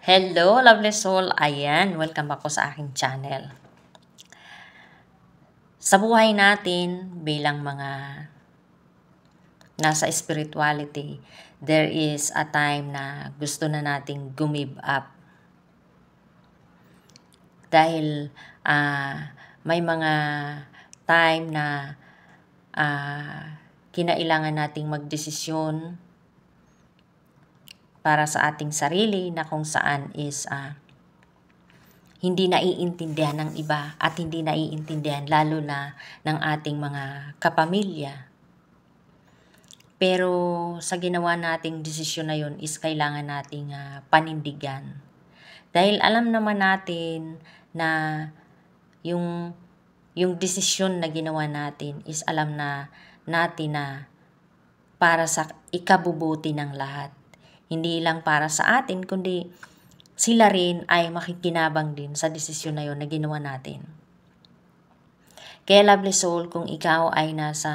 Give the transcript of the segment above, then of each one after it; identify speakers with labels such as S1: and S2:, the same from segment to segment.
S1: Hello, lovely soul. Ayan, welcome back po sa aking channel. Sa buhay natin, bilang mga nasa spirituality, there is a time na gusto na nating give up. Dahil may mga time na kinailangan nating magdesisyon para sa ating sarili na kung saan is hindi naiintindihan ng iba at hindi naiintindihan lalo na ng ating mga kapamilya. Pero sa ginawa nating desisyon na yun is kailangan nating panindigan. Dahil alam naman natin na yung desisyon na ginawa natin is alam na natin na para sa ikabubuti ng lahat. Hindi lang para sa atin, kundi sila rin ay makikinabang din sa desisyon na yun na ginawa natin. Kaya lovely soul, kung ikaw ay nasa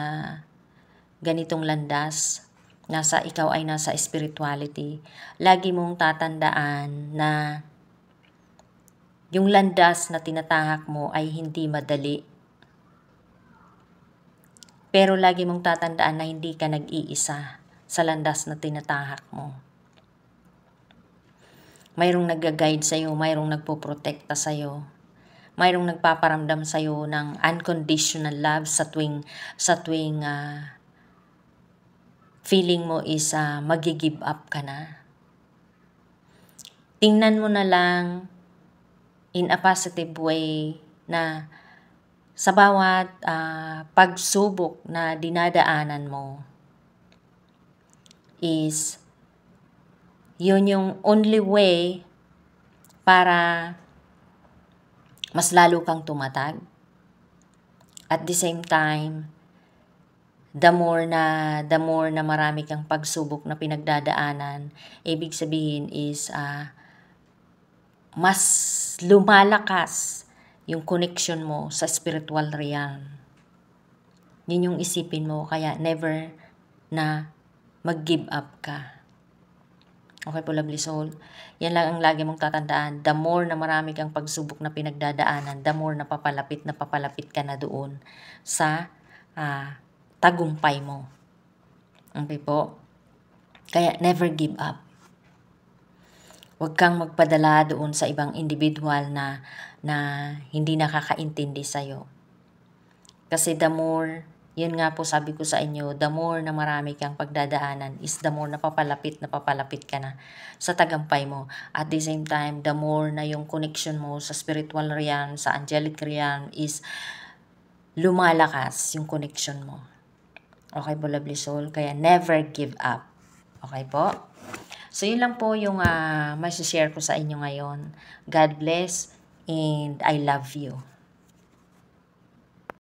S1: ganitong landas, ikaw ay nasa spirituality, lagi mong tatandaan na yung landas na tinatahak mo ay hindi madali. Pero lagi mong tatandaan na hindi ka nag-iisa sa landas na tinatahak mo. Mayroong nag-guide sa'yo, mayroong nagpoprotekta sa'yo, mayroong nagpaparamdam sa'yo ng unconditional love sa tuwing feeling mo is magi-give up ka na. Tingnan mo na lang in a positive way na sa bawat pagsubok na dinadaanan mo is yun yung only way para mas lalo kang tumatag. At the same time, the more na marami kang pagsubok na pinagdadaanan, ibig sabihin is mas lumalakas yung connection mo sa spiritual realm. Yun yung isipin mo, kaya never na mag-give up ka. Okay po, lovely soul? Yan lang ang lagi mong tatandaan. The more na marami kang pagsubok na pinagdadaanan, the more na papalapit ka na doon sa tagumpay mo. Okay po? Kaya never give up. Huwag kang magpadala doon sa ibang individual na hindi nakakaintindi sa'yo. Kasi the more, yun nga po sabi ko sa inyo, the more na marami kang pagdadaanan is the more na papalapit ka na sa tagumpay mo. At the same time, the more na yung connection mo sa spiritual realm, sa angelic realm is lumalakas yung connection mo. Okay po, lovely soul? Kaya never give up. Okay po? So, yun lang po yung may share ko sa inyo ngayon. God bless and I love you.